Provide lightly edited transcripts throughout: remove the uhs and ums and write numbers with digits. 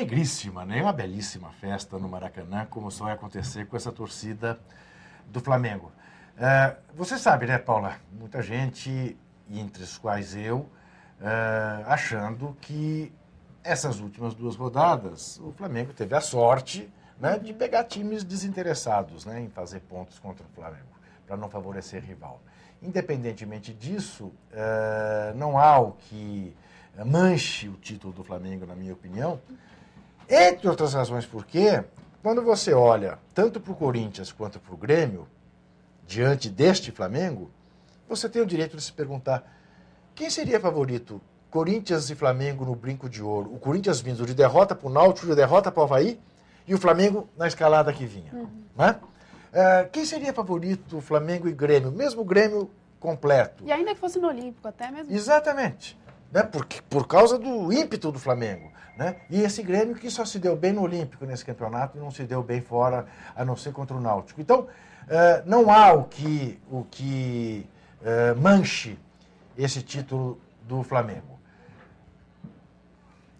alegríssima, né? Uma belíssima festa no Maracanã, como só vai acontecer com essa torcida do Flamengo. Você sabe, né, Paula? Muita gente, entre os quais eu, achando que essas últimas 2 rodadas o Flamengo teve a sorte, né, de pegar times desinteressados, né, em fazer pontos contra o Flamengo, para não favorecer rival. Independentemente disso, não há o que manche o título do Flamengo, na minha opinião, entre outras razões porque, quando você olha tanto para o Corinthians quanto para o Grêmio, diante deste Flamengo, você tem o direito de se perguntar quem seria favorito, Corinthians e Flamengo no brinco de ouro, o Corinthians vindo de derrota para o Náutico, de derrota para o Avaí, e o Flamengo na escalada que vinha. Né? Quem seria favorito, Flamengo e Grêmio, mesmo o Grêmio completo? E ainda que fosse no Olímpico, até mesmo. Exatamente. Né? Por causa do ímpeto do Flamengo. Né? E esse Grêmio que só se deu bem no Olímpico nesse campeonato e não se deu bem fora, a não ser contra o Náutico. Então, não há o que manche esse título do Flamengo.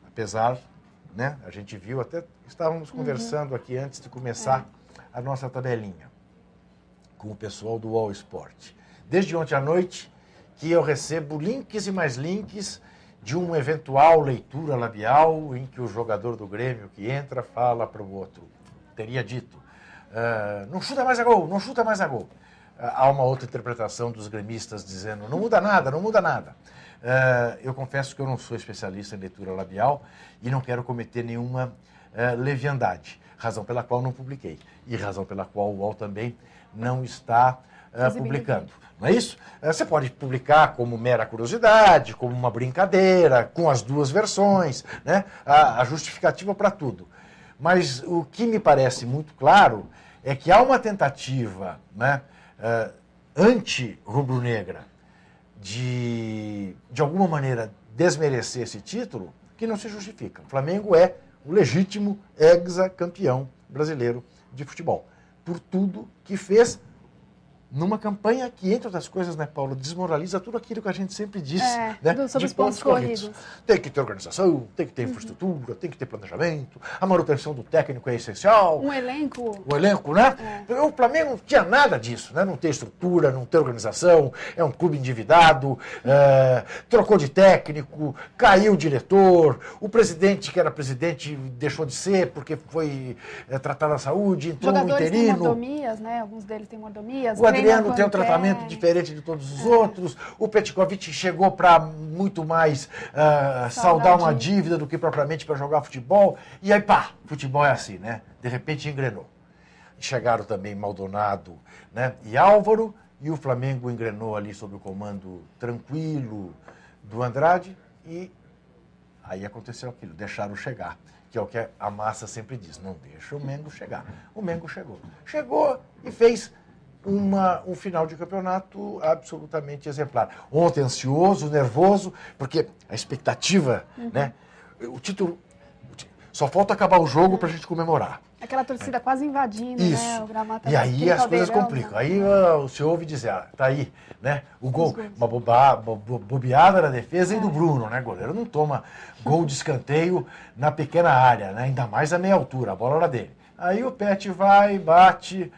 Apesar, né, a gente viu, até estávamos conversando aqui antes de começar a nossa tabelinha com o pessoal do All Sport. Desde ontem à noite que eu recebo links e mais links de uma eventual leitura labial em que o jogador do Grêmio que entra fala para o outro. Teria dito, não chuta mais a gol, não chuta mais a gol. Há uma outra interpretação dos gremistas dizendo, não muda nada, não muda nada. Eu confesso que eu não sou especialista em leitura labial e não quero cometer nenhuma leviandade, razão pela qual não publiquei e razão pela qual o UOL também não está publicando. Não é isso? Você pode publicar como mera curiosidade, como uma brincadeira, com as 2 versões, né? A justificativa para tudo. Mas o que me parece muito claro é que há uma tentativa, né, anti-rubro-negra de alguma maneira, desmerecer esse título que não se justifica. O Flamengo é o legítimo hexacampeão brasileiro de futebol, por tudo que fez numa campanha que, entre outras coisas, né, Paulo, desmoraliza tudo aquilo que a gente sempre disse, né, sobre os de pontos corridos. Tem que ter organização, tem que ter infraestrutura, tem que ter planejamento, a manutenção do técnico é essencial. Um elenco. O elenco, né? O Flamengo não tinha nada disso, né? Não tem estrutura, não tem organização, é um clube endividado, trocou de técnico, caiu o diretor, o presidente, que era presidente, deixou de ser porque foi tratado a saúde, entrou um interino. Jogadores têm mordomias, né? Alguns deles têm mordomias. O Adriano tem um tratamento diferente de todos os outros. O Petkovic chegou para muito mais saldar uma dívida do que propriamente para jogar futebol. E aí, pá, futebol é assim, né? De repente engrenou. Chegaram também Maldonado, né, e Álvaro, e o Flamengo engrenou ali sob o comando tranquilo do Andrade. E aí aconteceu aquilo, deixaram chegar. Que é o que a massa sempre diz, não deixa o Mengo chegar. O Mengo chegou. Chegou e fez um final de campeonato absolutamente exemplar. Ontem ansioso, nervoso, porque a expectativa, né? O título, só falta acabar o jogo para a gente comemorar. Aquela torcida quase invadindo, isso, né? O gramado. E aí as coisas complicam. Né? Aí você ouve dizer, tá aí, né? O gol, uma bobeada na defesa e do Bruno, né? O goleiro não toma gol de escanteio na pequena área, né? Ainda mais a meia altura, a bola era dele. Aí o Pet vai, bate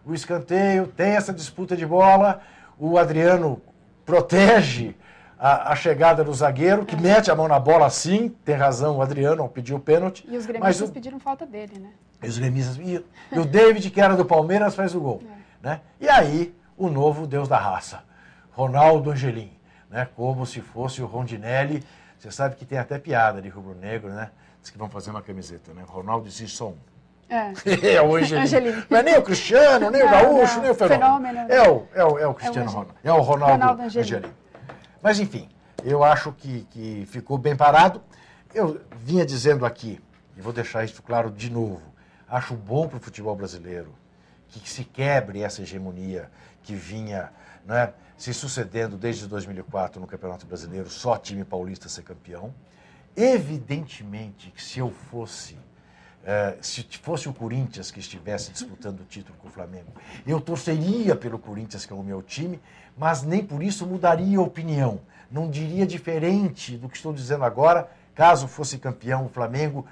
o escanteio, tem essa disputa de bola, o Adriano protege a chegada do zagueiro, que mete a mão na bola sim, tem razão, o Adriano pediu o pênalti. E os gremistas pediram falta dele, né? E os gremistas, e o David, que era do Palmeiras, faz o gol. Né? E aí, o novo Deus da raça, Ronaldo Angelim, né? Como se fosse o Rondinelli. Você sabe que tem até piada de rubro-negro, né? Diz que vão fazer uma camiseta, né? Ronaldo existe só um. É o Angelim. Não é nem o Cristiano, nem o Gaúcho, nem o Fenômeno. É o Cristiano Ronaldo. É o Ronaldo Angelim. Mas, enfim, eu acho que ficou bem parado. Eu vinha dizendo aqui, e vou deixar isso claro de novo, acho bom para o futebol brasileiro que se quebre essa hegemonia que vinha, né, se sucedendo desde 2004 no Campeonato Brasileiro, só time paulista ser campeão. Evidentemente que se fosse o Corinthians que estivesse disputando o título com o Flamengo, eu torceria pelo Corinthians, que é o meu time, mas nem por isso mudaria a opinião. Não diria diferente do que estou dizendo agora, caso fosse campeão o Flamengo,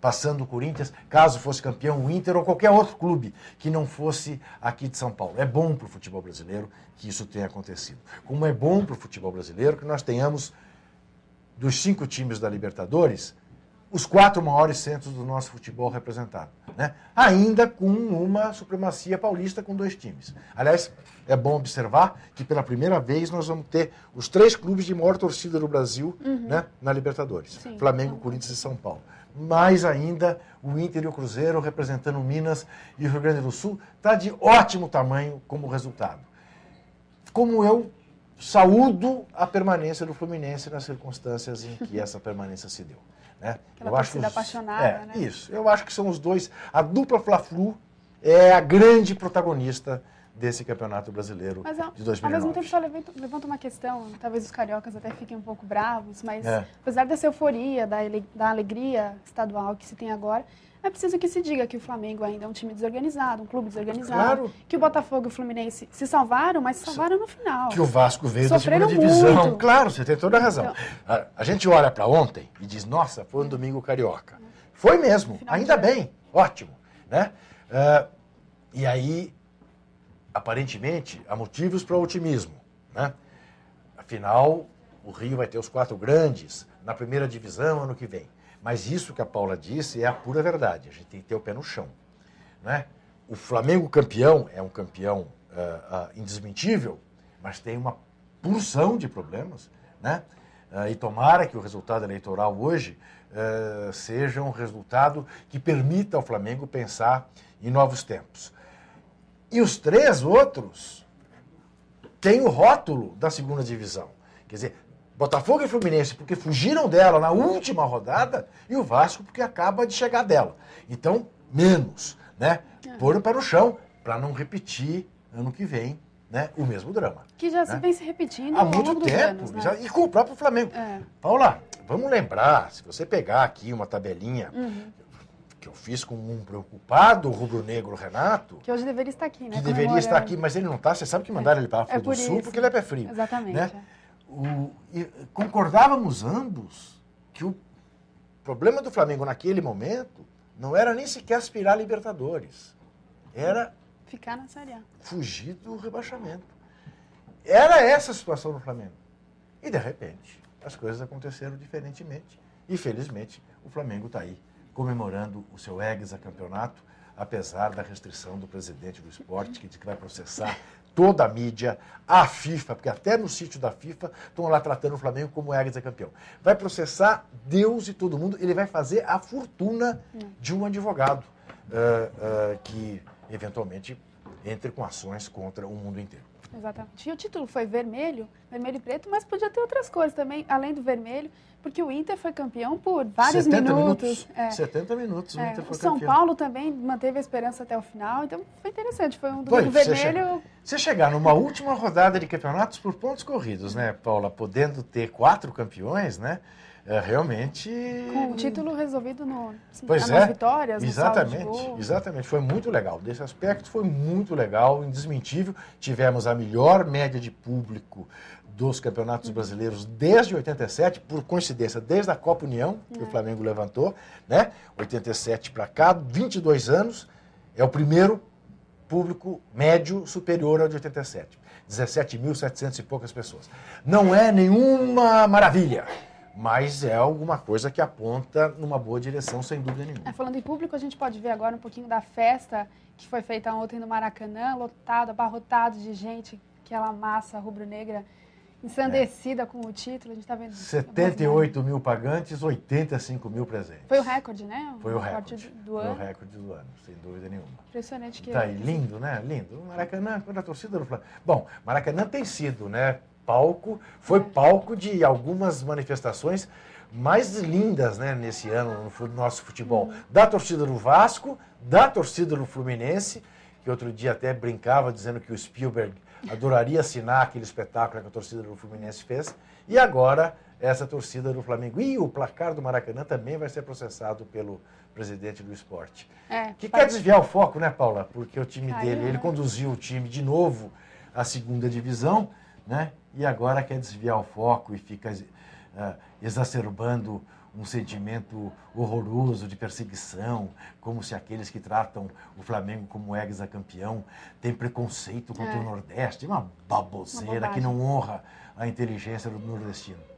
passando o Corinthians, caso fosse campeão o Inter ou qualquer outro clube que não fosse aqui de São Paulo. É bom para o futebol brasileiro que isso tenha acontecido. Como é bom para o futebol brasileiro que nós tenhamos, dos 5 times da Libertadores, os 4 maiores centros do nosso futebol representados, né? Ainda com uma supremacia paulista com 2 times. Aliás, é bom observar que pela primeira vez nós vamos ter os 3 clubes de maior torcida do Brasil, né, na Libertadores. Sim. Flamengo, Corinthians e São Paulo. Mais ainda, o Inter e o Cruzeiro, representando Minas e o Rio Grande do Sul, está de ótimo tamanho como resultado. Como eu saúdo a permanência do Fluminense nas circunstâncias em que essa permanência se deu. Né? Aquela eu acho torcida apaixonada, né? Isso. Eu acho que são os dois. A dupla Fla-Flu é a grande protagonista desse Campeonato Brasileiro Mas, de 2009. ao mesmo tempo, só levanta uma questão, talvez os cariocas até fiquem um pouco bravos, mas apesar dessa euforia, da alegria estadual que se tem agora, é preciso que se diga que o Flamengo ainda é um time desorganizado, um clube desorganizado, Claro. que o Botafogo e o Fluminense se salvaram, mas se salvaram no final. Que o Vasco veio Sofreram da segunda divisão. muito. Claro, você tem toda a razão. Então, A gente olha para ontem e diz, nossa, foi um domingo carioca. Foi mesmo, Final ainda de bem, ótimo. Né? E aí, aparentemente, há motivos para o otimismo. Né? Afinal, o Rio vai ter os 4 grandes na primeira divisão ano que vem. Mas isso que a Paula disse é a pura verdade. A gente tem que ter o pé no chão. Né? O Flamengo campeão é um campeão indesmentível, mas tem uma porção de problemas. Né? E tomara que o resultado eleitoral hoje seja um resultado que permita ao Flamengo pensar em novos tempos. E os 3 outros têm o rótulo da segunda divisão. Quer dizer, Botafogo e Fluminense porque fugiram dela na última rodada e o Vasco porque acaba de chegar dela. Então, menos, né? Pôr o pé no chão para não repetir ano que vem, né, o mesmo drama. que já né? vem se repetindo Há ao muito longo dos tempo, anos, né? e com o próprio Flamengo. Paula, vamos lembrar, se você pegar aqui uma tabelinha que eu fiz com um preocupado rubro-negro Renato, Que hoje deveria estar aqui, né? que deveria estar aqui, mas ele não está, você sabe que mandaram ele para a África do por Sul isso. porque ele é pé frio. Exatamente. Né? E concordávamos ambos que o problema do Flamengo naquele momento não era nem sequer aspirar a Libertadores. Era Ficar na Série A. fugir do rebaixamento. Era essa a situação do Flamengo. E, de repente, as coisas aconteceram diferentemente. E, felizmente, o Flamengo está aí, comemorando o seu hexacampeonato, apesar da restrição do presidente do esporte, que diz que vai processar toda a mídia, a FIFA, porque até no sítio da FIFA estão lá tratando o Flamengo como hexacampeão. Vai processar Deus e todo mundo, ele vai fazer a fortuna de um advogado que, eventualmente, entre com ações contra o mundo inteiro. Exatamente. E o título foi vermelho e preto, mas podia ter outras cores também, além do vermelho, porque o Inter foi campeão por vários 70 minutos. 70 minutos o Inter foi o São campeão. Paulo também manteve a esperança até o final, então foi interessante. Foi um Foi, domingo vermelho. Você chegar numa última rodada de campeonatos por pontos corridos, né, Paula? Podendo ter 4 campeões, né? Realmente... Com o título resolvido Pois nas vitórias, no saldo de exatamente, gol. exatamente. Foi muito legal. Desse aspecto foi muito legal, indesmentível. Tivemos a melhor média de público dos campeonatos brasileiros desde 87, por coincidência, desde a Copa União, que o Flamengo levantou, né? 87 para cá, 22 anos, é o primeiro público médio superior ao de 87. 17.700 e poucas pessoas. Não é nenhuma maravilha, mas é alguma coisa que aponta numa boa direção, sem dúvida nenhuma. Falando em público, a gente pode ver agora um pouquinho da festa que foi feita ontem no Maracanã, lotado, abarrotado de gente, aquela massa rubro-negra ensandecida com o título. A gente está vendo 78 mil pagantes, 85 mil presentes. Foi o recorde, né? Foi o recorde do ano. Foi o recorde do ano, sem dúvida nenhuma. Impressionante que... Tá aí, lindo, né? Lindo. O Maracanã, quando a torcida do Flamengo... Bom, Maracanã tem sido, né? Foi palco de algumas manifestações mais lindas, né, nesse ano no nosso futebol. Da torcida do Vasco, da torcida do Fluminense, que outro dia até brincava dizendo que o Spielberg adoraria assinar aquele espetáculo que a torcida do Fluminense fez. E agora, essa torcida do Flamengo. E o placar do Maracanã também vai ser processado pelo presidente do esporte. Que quer desviar o foco, né, Paula? Porque o time dele, ele conduziu o time de novo à segunda divisão, né? E agora quer desviar o foco e fica exacerbando um sentimento horroroso de perseguição, como se aqueles que tratam o Flamengo como hexacampeão têm preconceito contra o Nordeste. Uma baboseira que não honra a inteligência do nordestino.